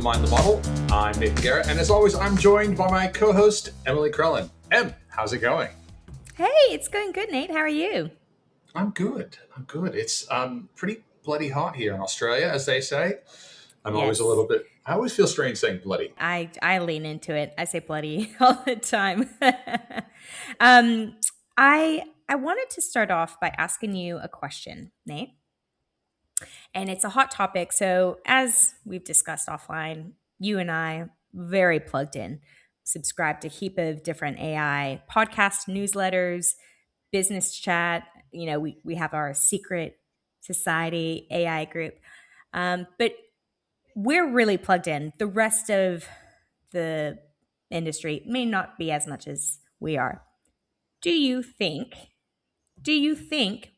Mind the Model. I'm Nathan Guerra, and as always, I'm joined by my co-host, Emmalee Crellin. Em, how's it going? Hey, it's going good, Nate. How are you? I'm good. It's pretty bloody hot here in Australia, as they say. I'm always a Yes. little bit. I always feel strange saying bloody. I lean into it. I say bloody all the time. um, I wanted to start off by asking you a question, Nate. And it's a hot topic. So as we've discussed offline, you and I very plugged in, subscribe to a heap of different AI podcast newsletters, business chat. You know, we have our secret society AI group. But we're really plugged in. The rest of the industry may not be as much as we are. Do you think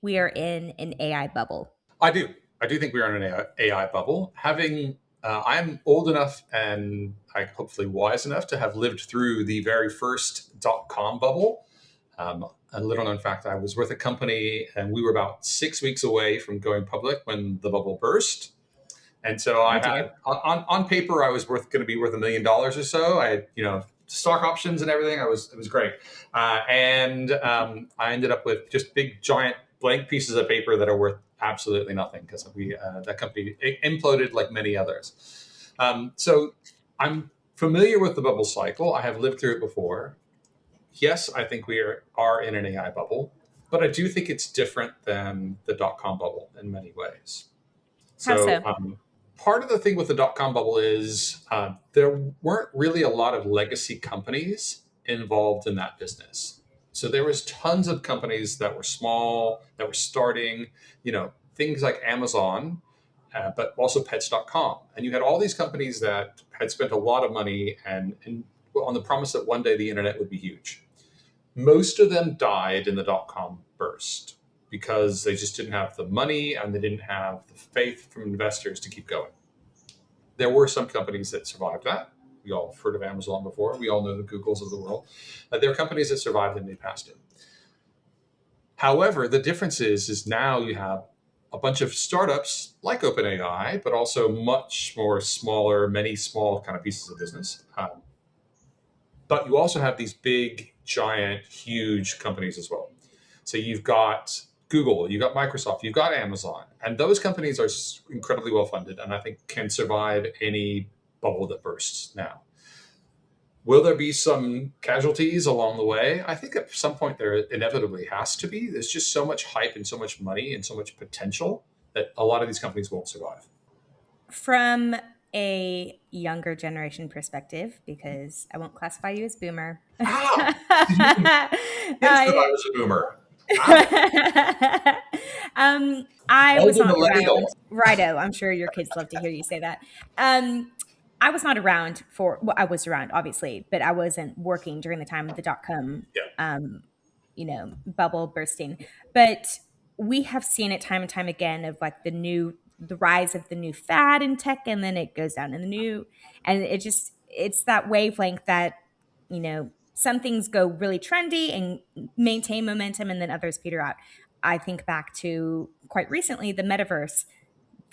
we are in an AI bubble? I do. I do think we are in an AI bubble. I'm old enough and hopefully wise enough to have lived through the very first .com bubble. A little known fact, I was with a company and we were about 6 weeks away from going public when the bubble burst. And so I had on paper, I was going to be worth $1 million or so. I had, stock options and everything. It was great. And I ended up with just big, giant blank pieces of paper that are worth absolutely nothing because that company imploded like many others. So I'm familiar with the bubble cycle. I have lived through it before. Yes, I think we are in an AI bubble, but I do think it's different than the .com bubble in many ways. How so? Part of the thing with the .com bubble is there weren't really a lot of legacy companies involved in that business. So there was tons of companies that were small, that were starting, things like Amazon, but also pets.com. And you had all these companies that had spent a lot of money and on the promise that one day the internet would be huge. Most of them died in the .com burst because they just didn't have the money and they didn't have the faith from investors to keep going. There were some companies that survived that. We all have heard of Amazon before. We all know the Googles of the world. There are companies that survived and they passed it. However, the difference is now you have a bunch of startups like OpenAI, but also much more smaller, many small kind of pieces of business. But you also have these big, giant, huge companies as well. So you've got Google, you've got Microsoft, you've got Amazon, and those companies are incredibly well funded and I think can survive any bubble that bursts now. Will there be some casualties along the way? I think at some point there inevitably has to be. There's just so much hype and so much money and so much potential that a lot of these companies won't survive. From a younger generation perspective, because I won't classify you as boomer. Yes, I was a boomer. I was not around. Righto. I'm sure your kids love to hear you say that. I was not around I was around obviously, but I wasn't working during the time of the .com, bubble bursting. But we have seen it time and time again of like the rise of the new fad in tech, and then it goes down in the new, and it's that wavelength that, some things go really trendy and maintain momentum and then others peter out. I think back to quite recently the metaverse.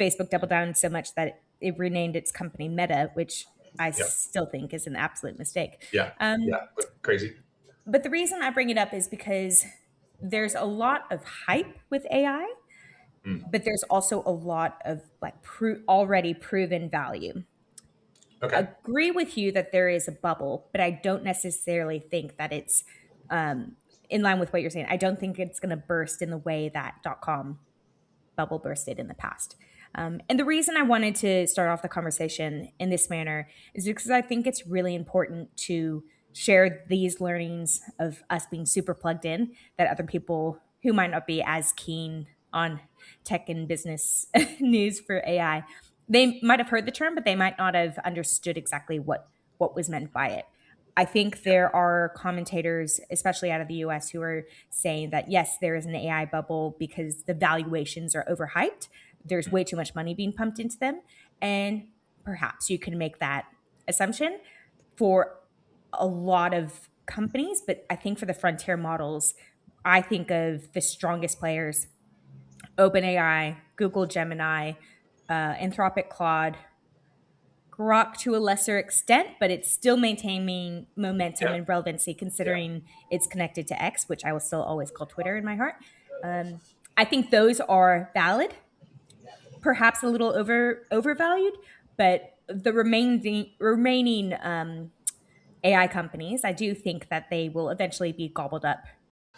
Facebook doubled down so much that it renamed its company Meta, which I still think is an absolute mistake. Crazy. But the reason I bring it up is because there's a lot of hype with AI, but there's also a lot of like already proven value. Okay. Agree with you that there is a bubble, but I don't necessarily think that it's in line with what you're saying. I don't think it's going to burst in the way that .com bubble bursted in the past. And the reason I wanted to start off the conversation in this manner is because I think it's really important to share these learnings of us being super plugged in that other people who might not be as keen on tech and business news for AI, they might have heard the term, but they might not have understood exactly what was meant by it. I think there are commentators, especially out of the US, who are saying that, yes, there is an AI bubble because the valuations are overhyped. There's way too much money being pumped into them. And perhaps you can make that assumption for a lot of companies. But I think for the frontier models, I think of the strongest players: OpenAI, Google Gemini, Anthropic Claude, Grok to a lesser extent, but it's still maintaining momentum Yeah. and relevancy considering it's connected to X, which I will still always call Twitter in my heart. I think those are valid, perhaps a little overvalued, but the remaining AI companies, I do think that they will eventually be gobbled up.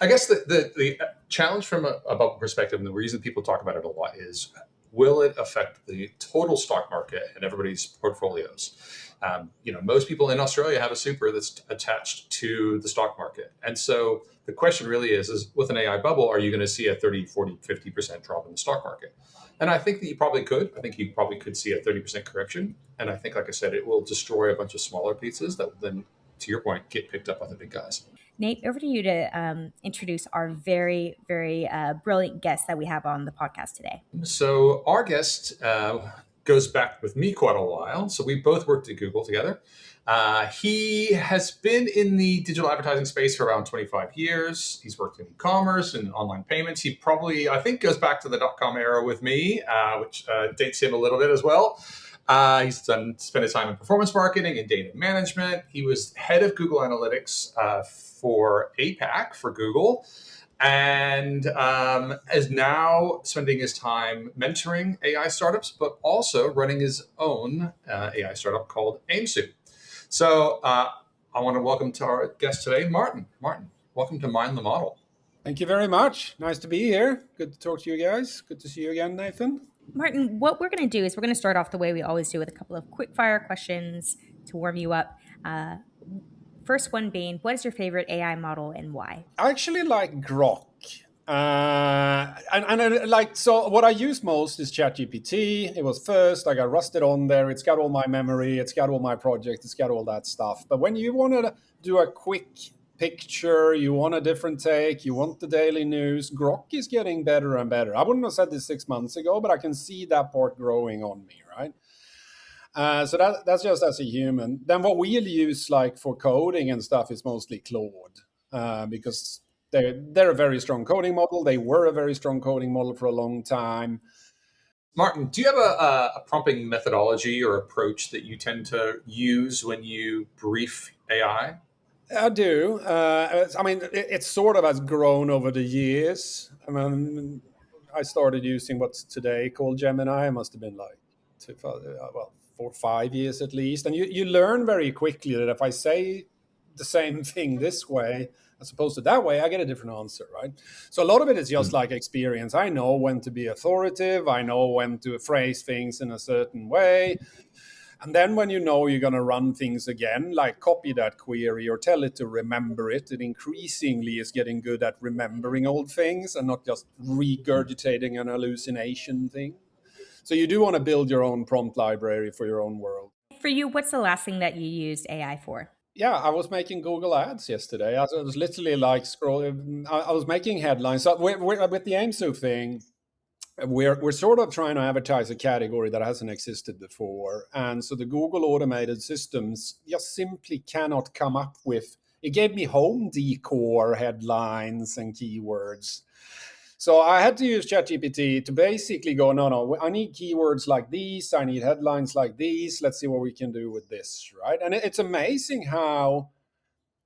I guess the challenge from a bubble perspective, and the reason people talk about it a lot, is will it affect the total stock market and everybody's portfolios? Most people in Australia have a super that's attached to the stock market. And so the question really is with an AI bubble, are you going to see a 30, 40, 50% drop in the stock market? And I think that you probably could. I think you probably could see a 30% correction. And I think, like I said, it will destroy a bunch of smaller pieces that will then, to your point, get picked up by the big guys. Nate, over to you to introduce our very, very brilliant guest that we have on the podcast today. So our guest goes back with me quite a while. So we both worked at Google together. He has been in the digital advertising space for around 25 years. He's worked in e-commerce and online payments. He probably, I think, goes back to the dot-com era with me, which dates him a little bit as well. He's spent his time in performance marketing and data management. He was head of Google Analytics for APAC for Google, and is now spending his time mentoring AI startups, but also running his own AI startup called AIMSOO. So I want to welcome to our guest today, Martin. Martin, welcome to Mind the Model. Thank you very much. Nice to be here. Good to talk to you guys. Good to see you again, Nathan. Martin, what we're going to do is we're going to start off the way we always do with a couple of quick fire questions to warm you up. First one being, what is your favorite AI model and why? I actually like Grok. So what I use most is ChatGPT. It was first, I got rusted on there. It's got all my memory. It's got all my projects. It's got all that stuff. But when you want to do a quick picture, you want a different take, you want the daily news, Grok is getting better and better. I wouldn't have said this 6 months ago, but I can see that part growing on me, right? So that's just as a human. Then what we'll use like for coding and stuff is mostly Claude, because they're a very strong coding model. They were a very strong coding model for a long time. Martin, do you have a prompting methodology or approach that you tend to use when you brief AI? I do. It sort of has grown over the years. I started using what's today called Gemini. It must have been like 4 or 5 years at least. And you learn very quickly that if I say the same thing this way as opposed to that way, I get a different answer, right? So a lot of it is just like experience. I know when to be authoritative. I know when to phrase things in a certain way. And then when you know you're going to run things again, like copy that query or tell it to remember it, it increasingly is getting good at remembering old things and not just regurgitating an hallucination thing. So you do want to build your own prompt library for your own world. For you, what's the last thing that you used AI for? Yeah, I was making Google Ads yesterday. I was literally like scrolling. I was making headlines. So with the AIMSO thing, we're sort of trying to advertise a category that hasn't existed before. And so the Google automated systems just simply cannot come up with, it gave me home decor headlines and keywords. So I had to use ChatGPT to basically go, no, I need keywords like these. I need headlines like these. Let's see what we can do with this, right? And it's amazing how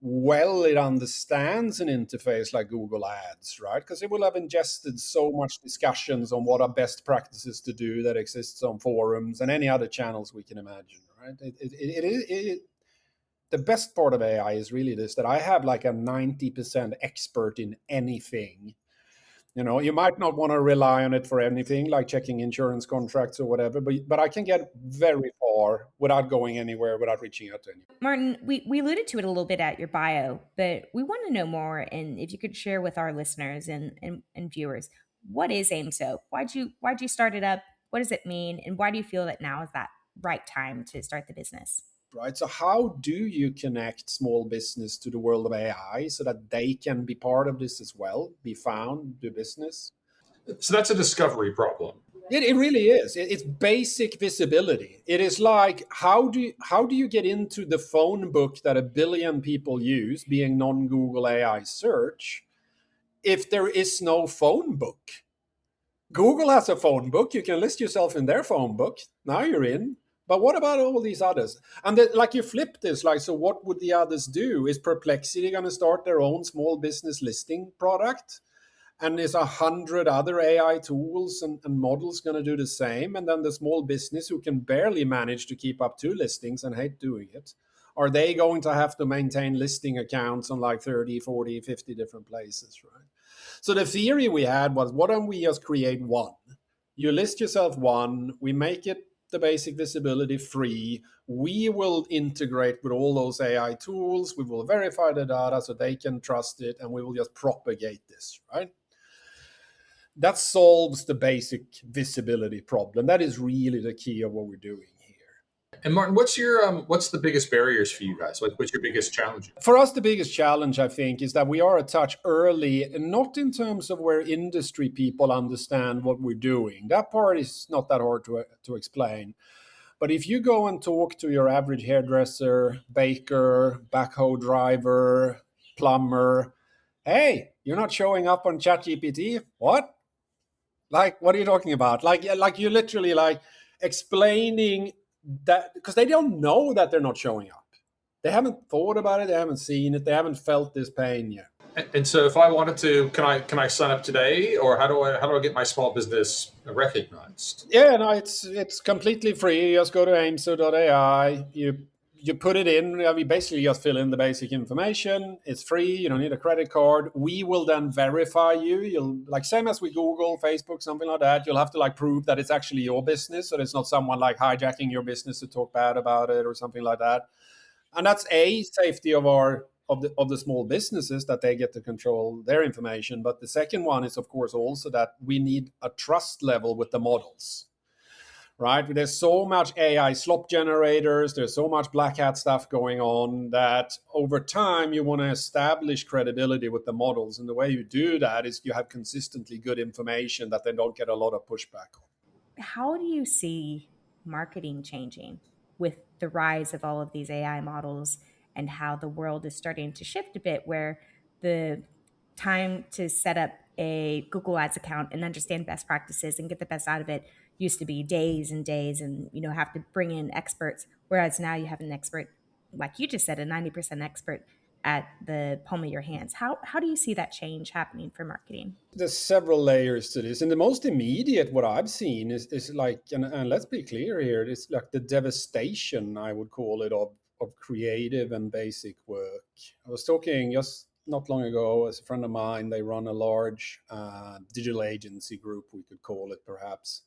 well it understands an interface like Google Ads, right? Because it will have ingested so much discussions on what are best practices to do that exists on forums and any other channels we can imagine, right? The best part of AI is really this, that I have like a 90% expert in anything. You might not want to rely on it for anything like checking insurance contracts or whatever, but I can get very far without going anywhere, without reaching out to anyone. Martin, we alluded to it a little bit at your bio, but we want to know more. And if you could share with our listeners and viewers, what is AIMSO? Why'd you start it up? What does it mean? And why do you feel that now is that right time to start the business? Right. So how do you connect small business to the world of AI so that they can be part of this as well, be found, do business? So that's a discovery problem. It really is. It's basic visibility. It is like, how do you get into the phone book that 1 billion people use, being non-Google AI search, if there is no phone book? Google has a phone book. You can list yourself in their phone book. Now you're in. But what about all these others? And like you flip this, like, so what would the others do? Is Perplexity going to start their own small business listing product? And is 100 other AI tools and models going to do the same? And then the small business who can barely manage to keep up 2 listings and hate doing it, are they going to have to maintain listing accounts on like 30, 40, 50 different places, right? So the theory we had was, why don't we just create one? You list yourself one, we make it the basic visibility free. We will integrate with all those AI tools. We will verify the data so they can trust it, and we will just propagate this, right? That solves the basic visibility problem. That is really the key of what we're doing here. And Martin, what's the biggest barriers for you guys? Like, what's your biggest challenge? For us, the biggest challenge, I think, is that we are a touch early, and not in terms of where industry people understand what we're doing. That part is not that hard to explain. But if you go and talk to your average hairdresser, baker, backhoe driver, plumber, hey, you're not showing up on ChatGPT? What? Like, what are you talking about? Like you literally like explaining that, because they don't know that they're not showing up. They haven't thought about it. They haven't seen it. They haven't felt this pain yet. And so, if I wanted to, can I sign up today, or how do I get my small business recognized? Yeah, no, it's completely free. You just go to AIMSO.ai. You put it in. We basically just fill in the basic information. It's free. You don't need a credit card. We will then verify you. You'll, like, same as with Google, Facebook, something like that. You'll have to like prove that it's actually your business, so it's not someone like hijacking your business to talk bad about it or something like that. And that's a safety of the small businesses, that they get to control their information. But the second one is, of course, also that we need a trust level with the models. Right? There's so much AI slop generators, there's so much black hat stuff going on, that over time you want to establish credibility with the models. And the way you do that is you have consistently good information that they don't get a lot of pushback on. How do you see marketing changing with the rise of all of these AI models, and how the world is starting to shift a bit, where the time to set up a Google Ads account and understand best practices and get the best out of it used to be days and days, and have to bring in experts, whereas now you have an expert, like you just said, a 90% expert at the palm of your hands. How do you see that change happening for marketing? There's several layers to this, and the most immediate what I've seen is like, and let's be clear here, it's like the devastation, I would call it, of creative and basic work. I was talking just not long ago, as a friend of mine, they run a large digital agency group, we could call it perhaps.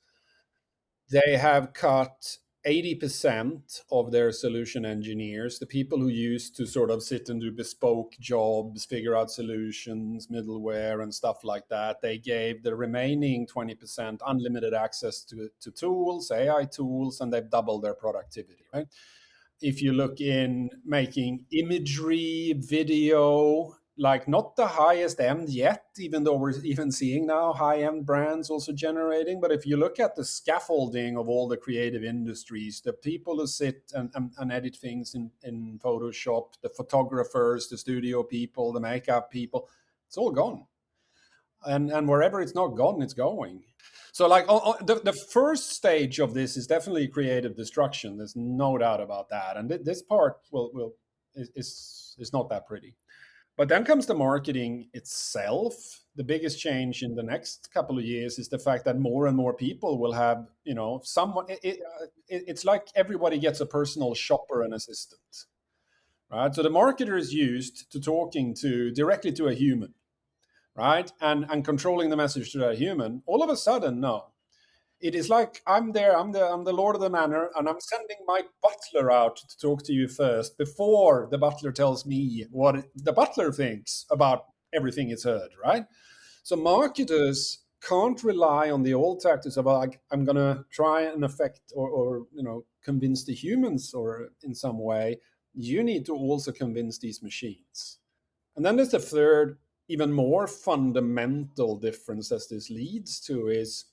They have cut 80% of their solution engineers, the people who used to sort of sit and do bespoke jobs, figure out solutions, middleware and stuff like that. They gave the remaining 20% unlimited access to tools, AI tools, and they've doubled their productivity, right? If you look in making imagery, video, like not the highest end yet, even though we're even seeing now high-end brands also generating. But if you look at the scaffolding of all the creative industries, the people who sit and edit things in Photoshop, the photographers, the studio people, the makeup people, it's all gone. And wherever it's not gone, it's going. So like the first stage of this is definitely creative destruction. There's no doubt about that. And this part is not that pretty. But then comes the marketing itself. The biggest change in the next couple of years is the fact that more and more people will have, someone. It's like everybody gets a personal shopper and assistant, right? So the marketer is used to talking directly to a human, right, and controlling the message to that human. All of a sudden, no. It is like I'm there. I'm the lord of the manor, and I'm sending my butler out to talk to you first before the butler tells me what the butler thinks about everything it's heard. Right. So marketers can't rely on the old tactics of like, I'm going to try and affect or convince the humans, or in some way. You need to also convince these machines. And then there's the third, even more fundamental difference as this leads to is,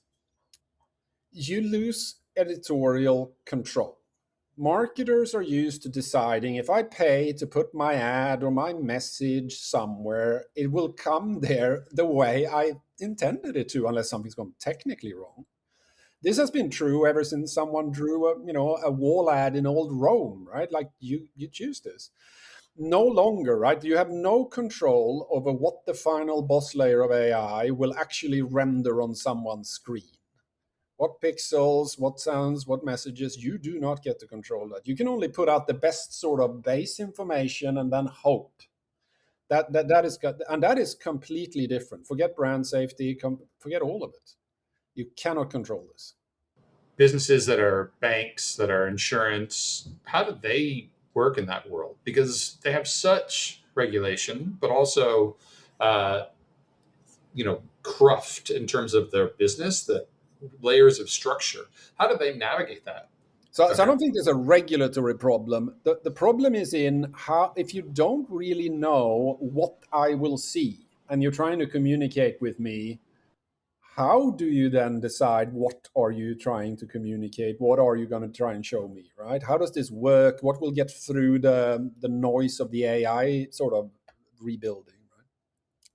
you lose editorial control. Marketers are used to deciding, if I pay to put my ad or my message somewhere, it will come there the way I intended it to, unless something's gone technically wrong. This has been true ever since someone drew a wall ad in old Rome, right? Like you choose this. No longer, right? You have no control over what the final boss layer of AI will actually render on someone's screen. What pixels, what sounds, what messages, you do not get to control that. You can only put out the best sort of base information and then hope. That is completely different. Forget brand safety, forget all of it. You cannot control this. Businesses that are banks, that are insurance, how do they work in that world? Because they have such regulation, but also, uh, cruft in terms of their business, the layers of structure. How do they navigate that? So I don't think there's a regulatory problem. The problem is in how, if you don't really know what I will see and you're trying to communicate with me, how do you then decide what are you trying to communicate? What are you going to try and show me, right? How does this work? What will get through the noise of the AI sort of rebuilding, right?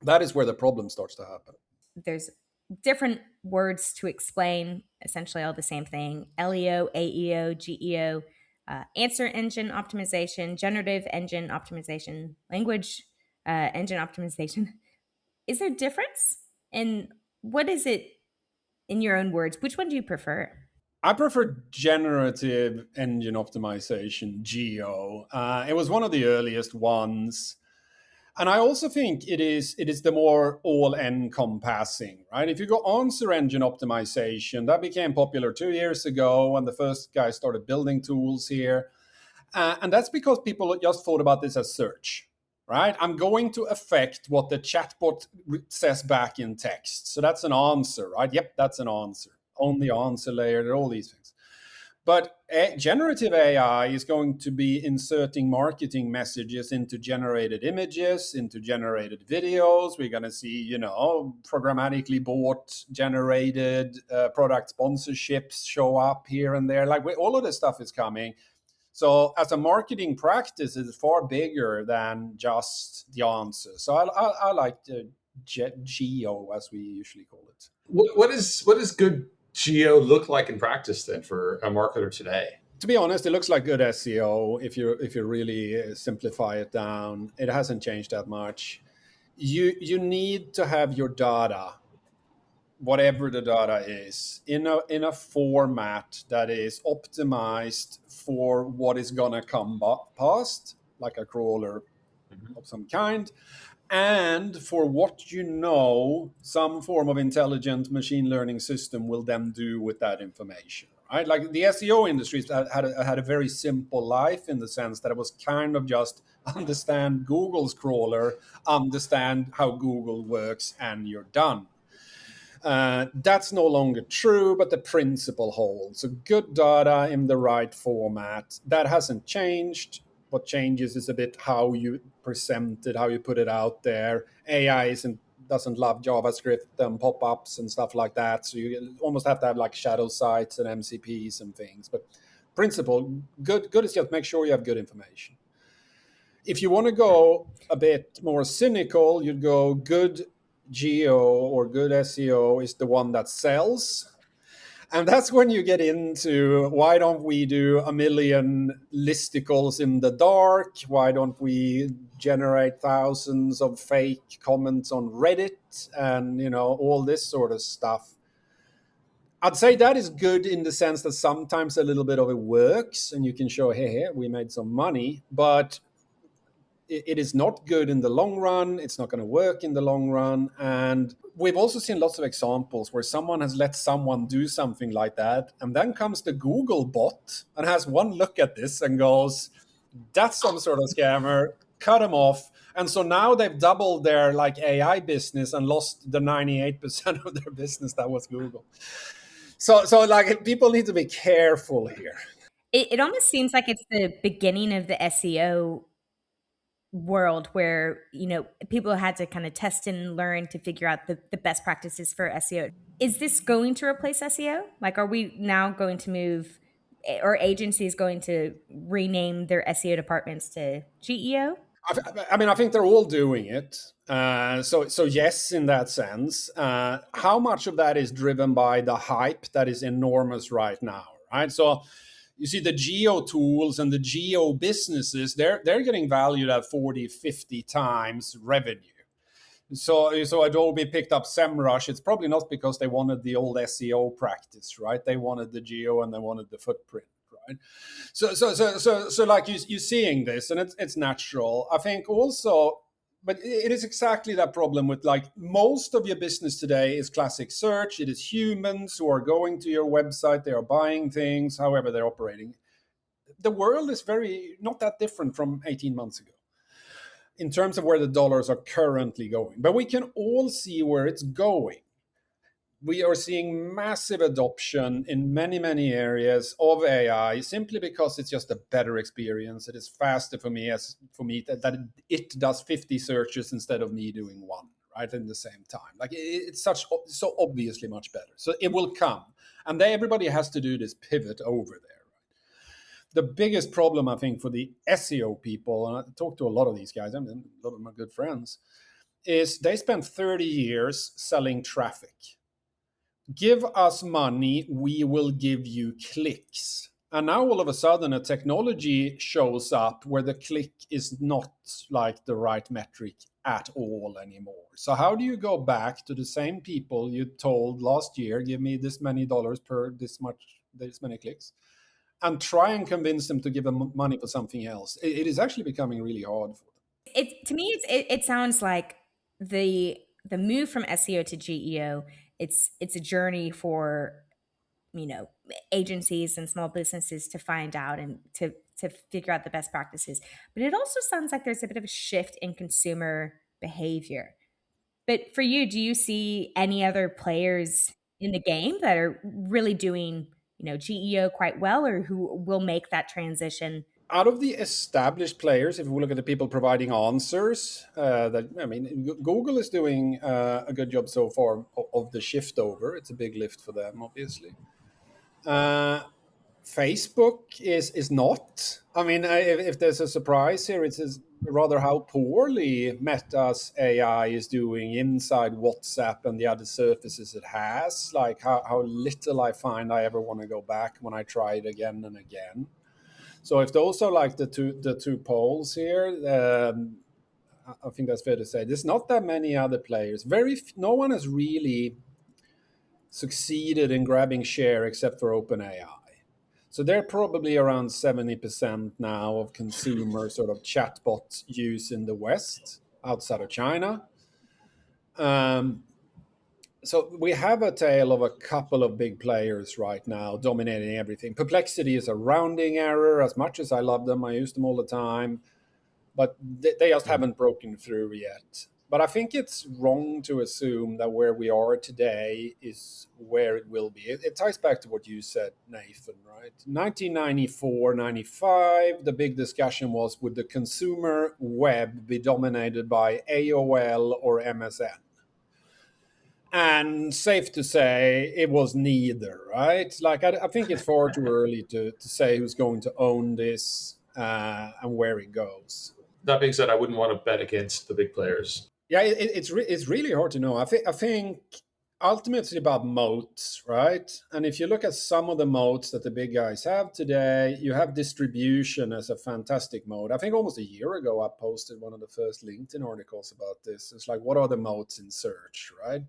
That is where the problem starts to happen. There's different words to explain essentially all the same thing: LEO, AEO, GEO, answer engine optimization, generative engine optimization, language engine optimization. Is there a difference? And what is it, in your own words? Which one do you prefer? I prefer generative engine optimization, GEO. It was one of the earliest ones. And I also think it is the more all encompassing, right? If you go answer engine optimization, that became popular 2 years ago when the first guy started building tools here. And that's because people just thought about this as search, right? I'm going to affect what the chatbot says back in text. So that's an answer, right? Yep, that's an answer. On the answer layer, there are all these things. But generative AI is going to be inserting marketing messages into generated images, into generated videos. We're going to see, programmatically bought, generated product sponsorships show up here and there. Like all of this stuff is coming. So as a marketing practice, it's far bigger than just the answer. So I like GEO, as we usually call it. What is good geo look like in practice then for a marketer today? To be honest, it looks like good SEO if you really simplify it down. It hasn't changed that much. You need to have your data, whatever the data is, in a format that is optimized for what is gonna come past, like a crawler Mhm. of some kind, and for what some form of intelligent machine learning system will then do with that information, right? Like the SEO industry had a very simple life in the sense that it was kind of just understand Google's crawler, understand how Google works, and you're done. That's no longer true, but the principle holds. So good data in the right format, that hasn't changed. What changes is a bit how you present it, how you put it out there. AI doesn't love JavaScript and pop-ups and stuff like that. So you almost have to have like shadow sites and MCPs and things. But principle, good is just make sure you have good information. If you want to go a bit more cynical, you'd go good geo or good SEO is the one that sells. And that's when you get into why don't we do a million listicles in the dark? Why don't we generate thousands of fake comments on Reddit and all this sort of stuff? I'd say that is good in the sense that sometimes a little bit of it works and you can show, hey, we made some money, but it is not good in the long run. It's not going to work in the long run. And we've also seen lots of examples where someone has let someone do something like that. And then comes the Google bot and has one look at this and goes, that's some sort of scammer, cut them off. And so now they've doubled their AI business and lost the 98% of their business that was Google. So people need to be careful here. It almost seems like it's the beginning of the SEO world where people had to kind of test and learn to figure out the best practices for SEO. Is this going to replace SEO? Like, are we now going to move, or agencies going to rename their SEO departments to GEO? I think they're all doing it. So yes, in that sense. How much of that is driven by the hype that is enormous right now, right? So you see the geo tools and the geo businesses, they're getting valued at 40, 50 times revenue. So Adobe picked up SEMrush. It's probably not because they wanted the old SEO practice, right? They wanted the geo and they wanted the footprint, right? So like you're seeing this, and it's natural. I think also, but it is exactly that problem with like most of your business today is classic search. It is humans who are going to your website, they are buying things, however they're operating. The world is very not that different from 18 months ago in terms of where the dollars are currently going. But we can all see where it's going. We are seeing massive adoption in many, many areas of AI simply because it's just a better experience. It is faster for me that it does 50 searches instead of me doing one, right, in the same time. Like it's so obviously much better. So it will come. And everybody has to do this pivot over there. The biggest problem, I think, for the SEO people, and I talk to a lot of these guys, I mean, a lot of my good friends, is they spend 30 years selling traffic. Give us money, we will give you clicks. And now all of a sudden a technology shows up where the click is not like the right metric at all anymore. So how do you go back to the same people you told last year, give me this many dollars per this many clicks, and try and convince them to give them money for something else? It is actually becoming really hard for them. To me, it sounds like the move from SEO to GEO. It's a journey for agencies and small businesses to find out and to figure out the best practices. But it also sounds like there's a bit of a shift in consumer behavior. But for you, do you see any other players in the game that are really doing GEO quite well, or who will make that transition? Out of the established players, if we look at the people providing answers, Google is doing a good job so far of the shift over. It's a big lift for them, obviously. Facebook is not. I mean, if there's a surprise here, it's rather how poorly Meta's AI is doing inside WhatsApp and the other surfaces it has. Like how little I find I ever want to go back when I try it again and again. So if those are like the two poles here, I think that's fair to say. There's not that many other players. No one has really succeeded in grabbing share except for OpenAI. So they're probably around 70% now of consumer sort of chatbot use in the West, outside of China. So we have a tale of a couple of big players right now dominating everything. Perplexity is a rounding error. As much as I love them, I use them all the time, but they just haven't broken through yet. But I think it's wrong to assume that where we are today is where it will be. It ties back to what you said, Nathan, right? 1994, 95, the big discussion was, would the consumer web be dominated by AOL or MSN? And safe to say, it was neither, right? Like, I think it's far too early to say who's going to own this and where it goes. That being said, I wouldn't want to bet against the big players. Yeah, it's really hard to know. I think ultimately it's about moats, right? And if you look at some of the moats that the big guys have today, you have distribution as a fantastic moat. I think almost a year ago, I posted one of the first LinkedIn articles about this. It's like, what are the moats in search, right?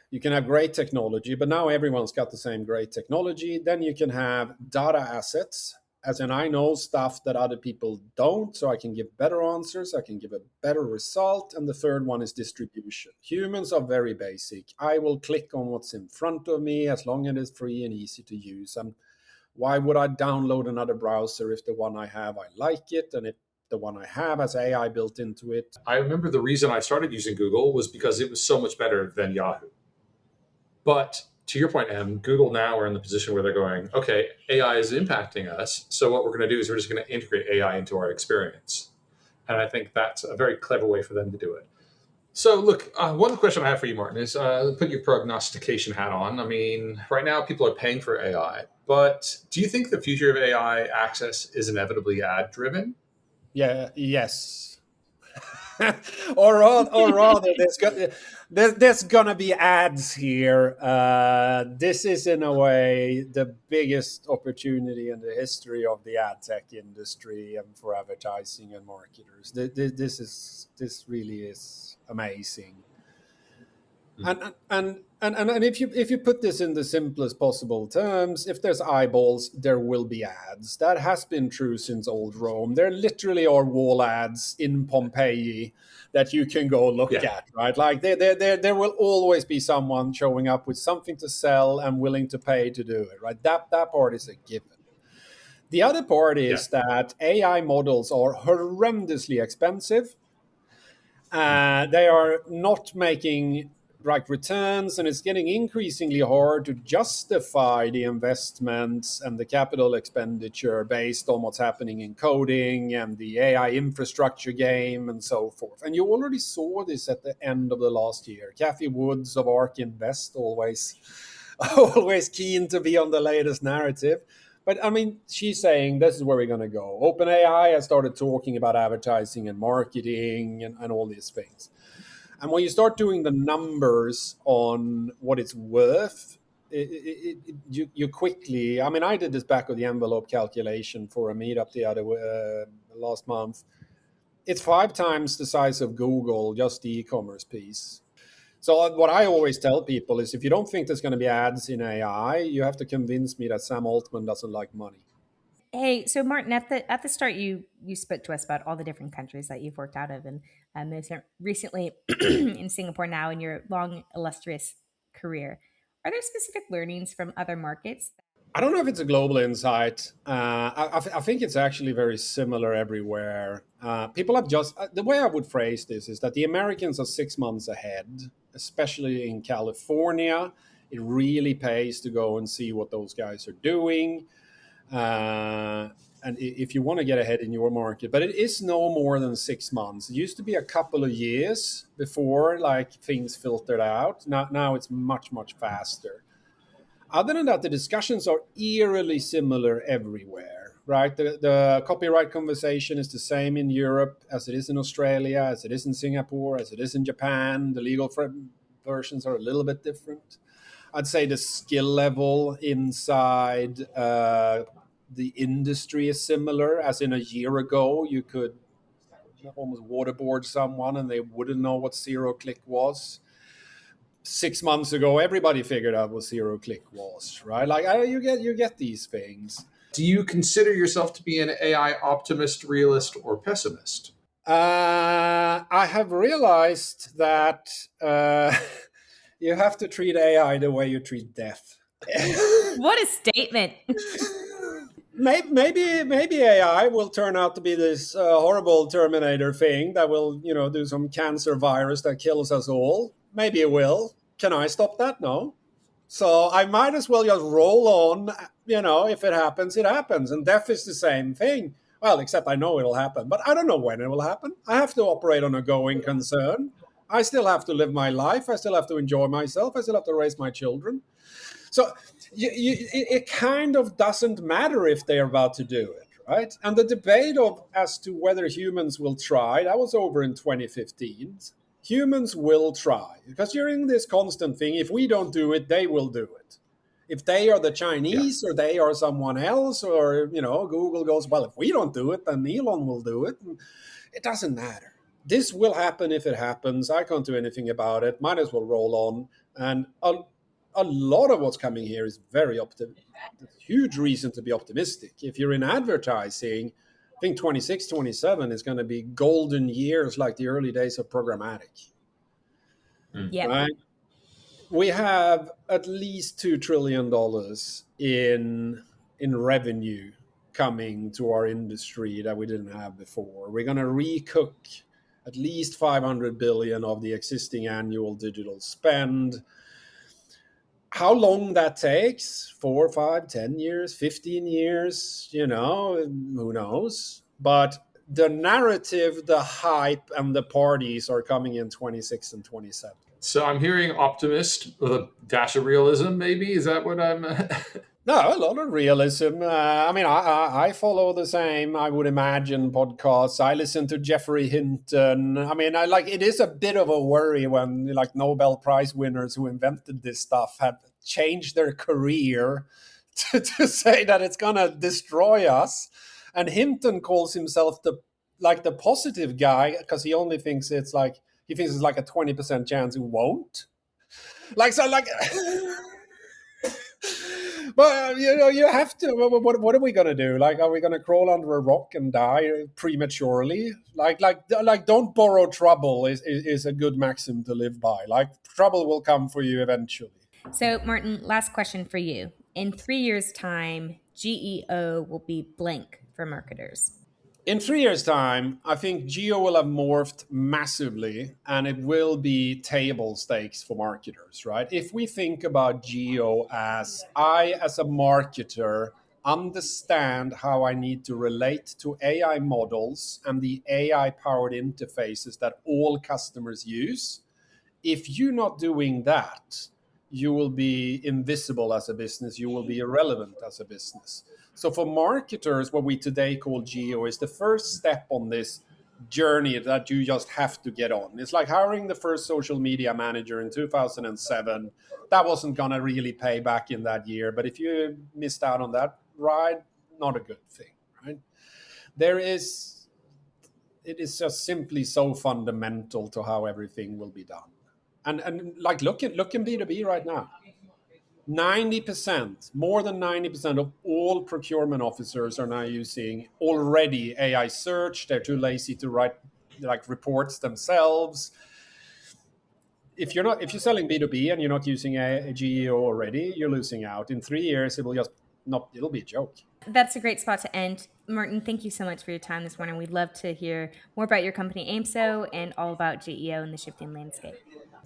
You can have great technology, but now everyone's got the same great technology. Then you can have data assets, as in I know stuff that other people don't, so I can give better answers, I can give a better result. And the third one is distribution. Humans are very basic. I will click on what's in front of me as long as it's free and easy to use. And why would I download another browser if the one I have, I like it, and if the one I have has AI built into it? I remember the reason I started using Google was because it was so much better than Yahoo. But to your point, Em, Google now are in the position where they're going, okay, AI is impacting us. So what we're going to do is we're just going to integrate AI into our experience. And I think that's a very clever way for them to do it. So look, one question I have for you, Martin, is put your prognostication hat on. I mean, right now people are paying for AI, but do you think the future of AI access is inevitably ad driven? Yeah, yes. or rather, there's gonna be ads here. This is in a way the biggest opportunity in the history of the ad tech industry and for advertising and marketers. This really is amazing. And if you put this in the simplest possible terms, if there's eyeballs, there will be ads. That has been true since old Rome. There literally are wall ads in Pompeii that you can go look at, right? Like there will always be someone showing up with something to sell and willing to pay to do it, right? That part is a given. The other part is that AI models are horrendously expensive. They are not making right returns, and it's getting increasingly hard to justify the investments and the capital expenditure based on what's happening in coding and the AI infrastructure game and so forth. And you already saw this at the end of the last year. Kathy Woods of ARK Invest, always keen to be on the latest narrative. But I mean, she's saying this is where we're going to go. OpenAI has started talking about advertising and marketing and all these things. And when you start doing the numbers on what it's worth, you quickly, I mean, I did this back of the envelope calculation for a meetup the other last month. It's 5 times the size of Google, just the e-commerce piece. So what I always tell people is if you don't think there's going to be ads in AI, you have to convince me that Sam Altman doesn't like money. Hey, so Martin, at the start, you spoke to us about all the different countries that you've worked out of, and recently in Singapore now in your long illustrious career. Are there specific learnings from other markets? I don't know if it's a global insight. I think it's actually very similar everywhere. People have just the way I would phrase this is that the Americans are 6 months ahead, especially in California. It really pays to go and see what those guys are doing. And if you want to get ahead in your market, but it is no more than 6 months. It used to be a couple of years before like things filtered out. Now it's much, much faster. Other than that, the discussions are eerily similar everywhere, right? The copyright conversation is the same in Europe as it is in Australia, as it is in Singapore, as it is in Japan. The legal versions are a little bit different. I'd say the skill level inside the industry is similar, as in a year ago, you could almost waterboard someone and they wouldn't know what zero-click was. 6 months ago, everybody figured out what zero-click was, right? Like you get these things. Do you consider yourself to be an AI optimist, realist, or pessimist? I have realized that you have to treat AI the way you treat death. What a statement! Maybe AI will turn out to be this horrible Terminator thing that will, do some cancer virus that kills us all. Maybe it will. Can I stop that? No. So I might as well just roll on. If it happens, it happens. And death is the same thing. Well, except I know it'll happen, but I don't know when it will happen. I have to operate on a going concern. I still have to live my life. I still have to enjoy myself. I still have to raise my children. So it kind of doesn't matter if they're about to do it, right? And the debate as to whether humans will try, that was over in 2015. Humans will try, because you're in this constant thing. If we don't do it, they will do it. If they are the Chinese or they are someone else, or, Google goes, well, if we don't do it, then Elon will do it. And it doesn't matter. This will happen if it happens. I can't do anything about it. Might as well roll on. And a lot of what's coming here is very huge reason to be optimistic. If you're in advertising, I think 26, 27 is going to be golden years like the early days of programmatic. Yeah. Right? We have at least $2 trillion in revenue coming to our industry that we didn't have before. We're going to recook at least 500 billion of the existing annual digital spend. How long that takes, 4, 5, 10 years, 15 years, who knows? But the narrative, the hype, and the parties are coming in 26 and 27. So I'm hearing optimist with a dash of realism, maybe? Is that what I'm... No, a lot of realism. I mean, I follow the same, I would imagine, podcasts. I listen to Jeffrey Hinton. I mean, I like it is a bit of a worry when like Nobel Prize winners who invented this stuff have changed their career to say that it's gonna destroy us. And Hinton calls himself the positive guy because he only thinks it's like he thinks it's like a 20% chance it won't. Like so, like. But you have to. What are we gonna do? Like, are we gonna crawl under a rock and die prematurely? Like, don't borrow trouble is a good maxim to live by. Like, trouble will come for you eventually. So, Martin, last question for you. In 3 years' time, GEO will be blank for marketers. In 3 years' time, I think Geo will have morphed massively and it will be table stakes for marketers, right? If we think about Geo as I, as a marketer, understand how I need to relate to AI models and the AI powered interfaces that all customers use, if you're not doing that, you will be invisible as a business, you will be irrelevant as a business. So for marketers, what we today call Geo is the first step on this journey that you just have to get on. It's like hiring the first social media manager in 2007. That wasn't going to really pay back in that year. But if you missed out on that ride, not a good thing, right? It is just simply so fundamental to how everything will be done. And like look in B2B right now. 90%, more than 90% of all procurement officers are now using already AI search. They're too lazy to write like reports themselves. If you're selling B2B and you're not using a GEO already, you're losing out. In 3 years, it'll be a joke. That's a great spot to end. Martin, thank you so much for your time this morning. We'd love to hear more about your company, AIMSO, and all about GEO and the shifting landscape.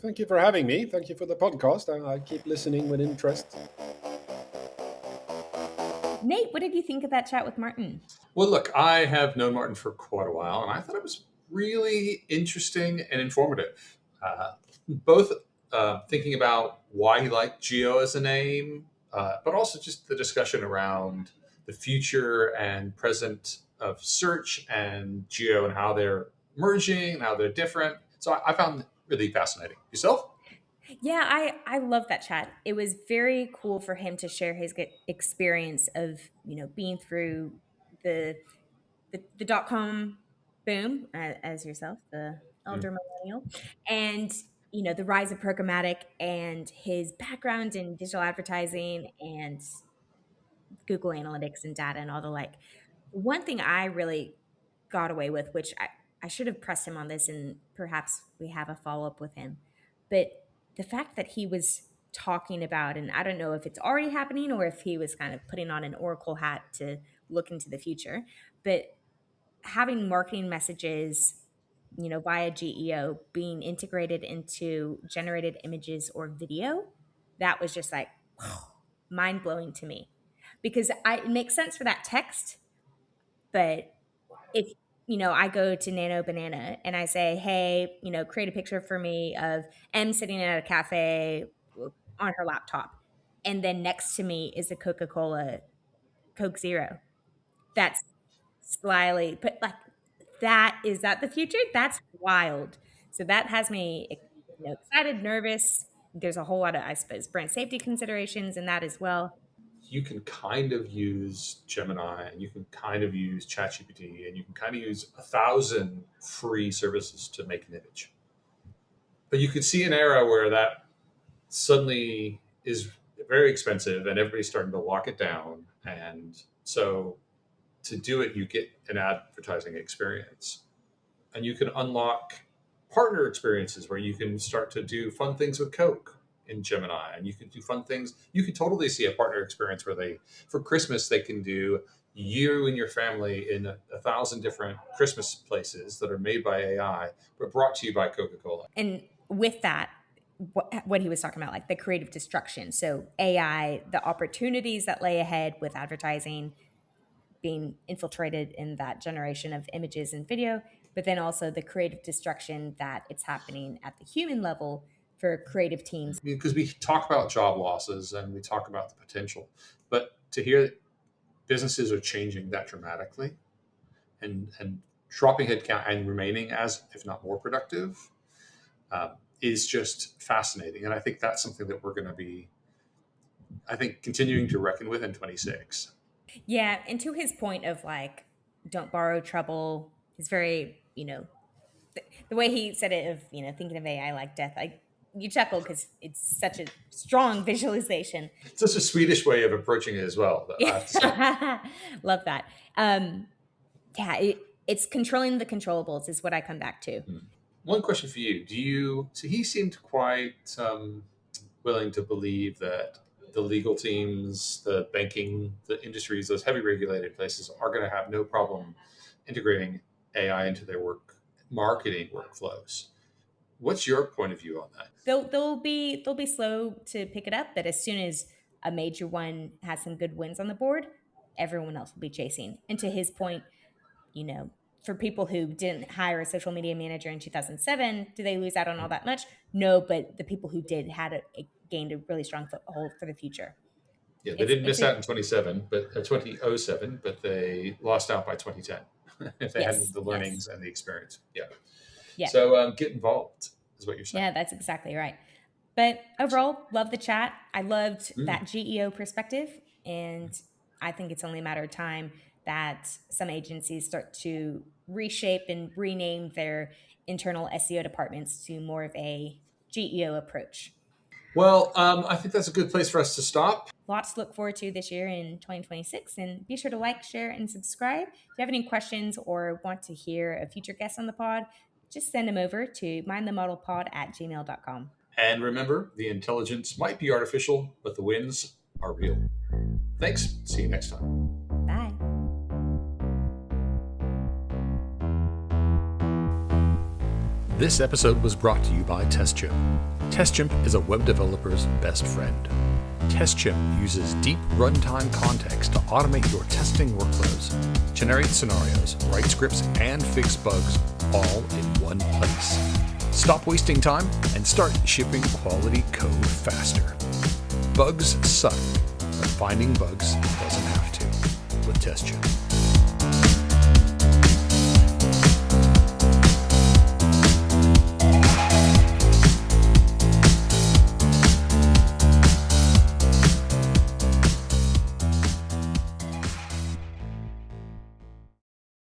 Thank you for having me. Thank you for the podcast. I keep listening with interest. Nate, what did you think of that chat with Martin? Well, look, I have known Martin for quite a while, and I thought it was really interesting and informative. Both thinking about why he liked Geo as a name, but also just the discussion around the future and present of search and Geo and how they're merging and how they're different. So I found it really fascinating. Yourself? Yeah, I love that chat. It was very cool for him to share his experience of, being through the .com boom as yourself, the elder millennial, and the rise of programmatic and his background in digital advertising and Google Analytics and data and all the like. One thing I really got away with, which I should have pressed him on this and perhaps we have a follow-up with him, but the fact that he was talking about, and I don't know if it's already happening or if he was kind of putting on an oracle hat to look into the future, but having marketing messages, via GEO being integrated into generated images or video, that was just like mind blowing to me, because it makes sense for that text, but if I go to Nano Banana and I say, hey, create a picture for me of M sitting at a cafe on her laptop, and then next to me is a Coca-Cola Coke Zero, that's slyly put like that. Is that the future? That's wild. So that has me excited, nervous. There's a whole lot of, I suppose, brand safety considerations in that as well. You can kind of use Gemini and you can kind of use ChatGPT and you can kind of use 1,000 free services to make an image. But you could see an era where that suddenly is very expensive and everybody's starting to lock it down. And so to do it, you get an advertising experience. And you can unlock partner experiences where you can start to do fun things with Coke in Gemini, and you can do fun things. You can totally see a partner experience where for Christmas, they can do you and your family in 1,000 different Christmas places that are made by AI, but brought to you by Coca-Cola. And with that, what he was talking about, like the creative destruction. So AI, the opportunities that lay ahead with advertising, being infiltrated in that generation of images and video, but then also the creative destruction that it's happening at the human level for creative teams. Because we talk about job losses and we talk about the potential, but to hear businesses are changing that dramatically and dropping headcount and remaining as, if not more productive, is just fascinating. And I think that's something that we're going to be, I think, continuing to reckon with in 26. Yeah. And to his point of like, don't borrow trouble, he's very, the way he said it of, thinking of AI like death, you chuckle because it's such a strong visualization. It's just a Swedish way of approaching it as well, I have to say. Love that. It's controlling the controllables is what I come back to. One question for you. So he seemed quite willing to believe that the legal teams, the banking, the industries, those heavy regulated places are going to have no problem integrating AI into their marketing workflows. What's your point of view on that? They'll be slow to pick it up, but as soon as a major one has some good wins on the board, everyone else will be chasing. And to his point, for people who didn't hire a social media manager in 2007, do they lose out on all that much? No, but the people who did gained a really strong foothold for the future. Yeah, they didn't miss out in 2007, but they lost out by 2010 if they had the learnings and the experience. Yeah. So get involved is what you're saying. Yeah, that's exactly right. But overall, love the chat. I loved that GEO perspective, and I think it's only a matter of time that some agencies start to reshape and rename their internal SEO departments to more of a GEO approach. Well, I think that's a good place for us to stop. Lots to look forward to this year in 2026, and be sure to like, share, and subscribe. If you have any questions or want to hear a future guest on the pod, just send them over to mindthemodelpod@gmail.com. And remember, the intelligence might be artificial, but the wins are real. Thanks. See you next time. Bye. This episode was brought to you by TestChimp. TestChimp is a web developer's best friend. TestChimp uses deep runtime context to automate your testing workflows, generate scenarios, write scripts, and fix bugs all in one place. Stop wasting time and start shipping quality code faster. Bugs suck, but finding bugs doesn't have to with TestChimp.